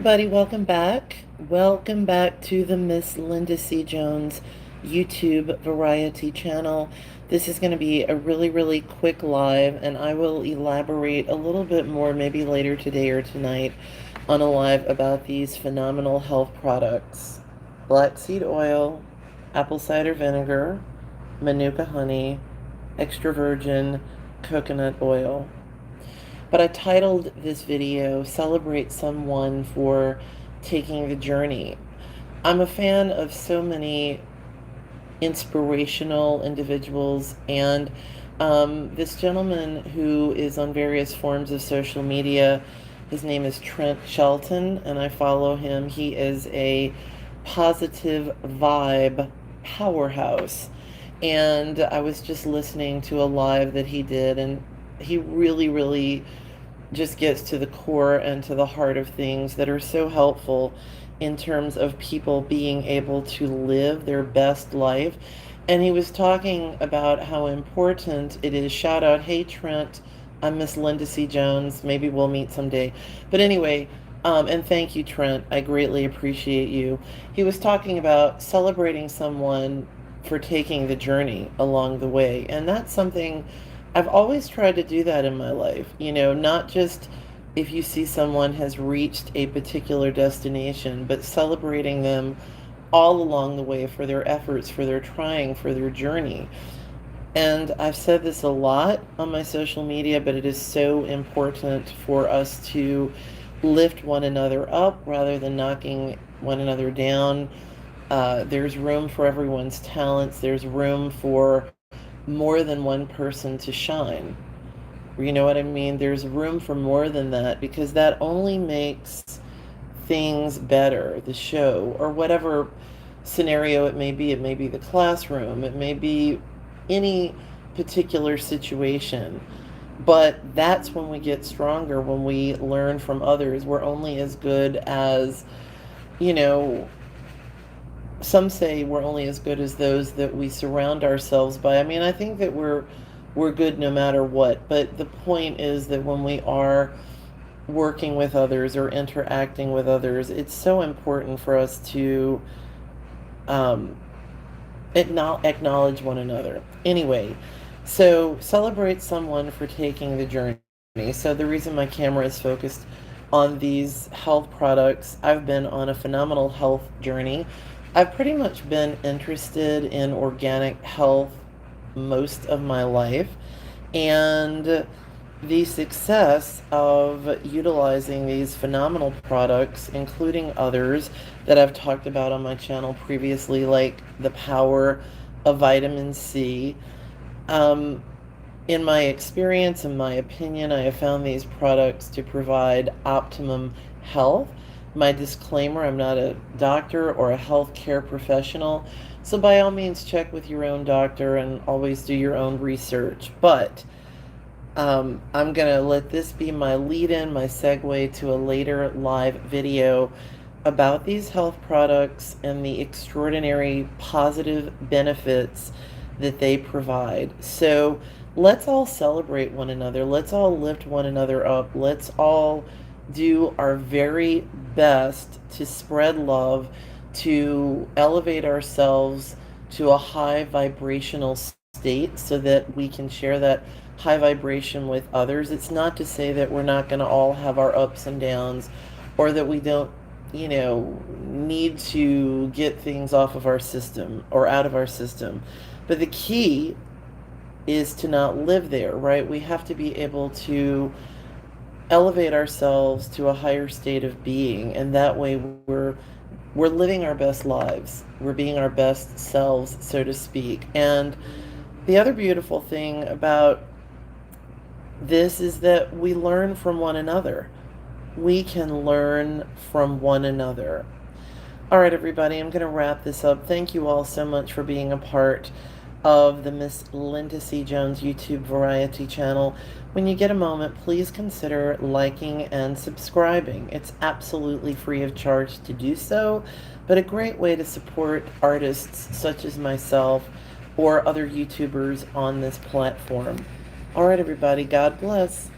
Everybody, welcome back. Welcome back to the Miss Linda C. Jones YouTube variety channel. This is going to be a really quick live, and I will elaborate a little bit more maybe later today or tonight on a live about these phenomenal health products. Black seed oil, apple cider vinegar, manuka honey, extra virgin coconut oil. But I titled this video, Celebrate Someone for Taking the Journey. I'm a fan of so many inspirational individuals, and this gentleman who is on various forms of social media, his name is Trent Shelton, and I follow him. He is a positive vibe powerhouse. And I was just listening to a live that he did, and he really just gets to the core and to the heart of things that are so helpful in terms of people being able to live their best life. And he was talking about how important it is. Shout out, hey Trent, I'm Miss Linda C. Jones. Maybe we'll meet someday. But anyway, and thank you, Trent. I greatly appreciate you. He was talking about celebrating someone for taking the journey along the way. And that's something I've always tried to do that in my life. Not just if you see someone has reached a particular destination, but celebrating them all along the way for their efforts, for their trying, for their journey. And I've said this a lot on my social media, but it is so important for us to lift one another up rather than knocking one another down. There's room for everyone's talents. There's room for more than one person to shine. You know what I mean? There's room for more than that, because that only makes things better, the show, or whatever scenario it may be. It may be the classroom, it may be any particular situation. But that's when we get stronger, when we learn from others. We're only as good as, you know, some say we're only as good as those that we surround ourselves by. I mean, I think that we're good no matter what, but the point is that when we are working with others or interacting with others, it's so important for us to um, acknowledge one another. Anyway, so celebrate someone for taking the journey. So the reason my camera is focused on these health products, I've been on a phenomenal health journey. I've pretty much been interested in organic health most of my life, and the success of utilizing these phenomenal products, including others that I've talked about on my channel previously, like the power of vitamin C. In my experience, in my opinion, I have found these products to provide optimum health. My disclaimer, I'm not a doctor or a healthcare professional, so by all means check with your own doctor and always do your own research. But I'm going to let this be my lead-in, my segue to a later live video about these health products and the extraordinary positive benefits that they provide. So let's all celebrate one another. Let's all lift one another up. Let's all do our very best to spread love, to elevate ourselves to a high vibrational state so that we can share that high vibration with others. It's not to say that we're not going to all have our ups and downs, or that we don't, need to get things off of our system or out of our system. But the key is to not live there, right? We have to be able to elevate ourselves to a higher state of being, and that way we're living our best lives. We're being our best selves, so to speak. And the other beautiful thing about this is that we learn from one another. We can learn from one another. All right, everybody, I'm going to wrap this up. Thank you all so much for being a part of the Miss Linda C. Jones YouTube variety channel. When you get a moment, please consider liking and subscribing. It's absolutely free of charge to do so, but a great way to support artists such as myself or other YouTubers on this platform. All right, everybody, God bless.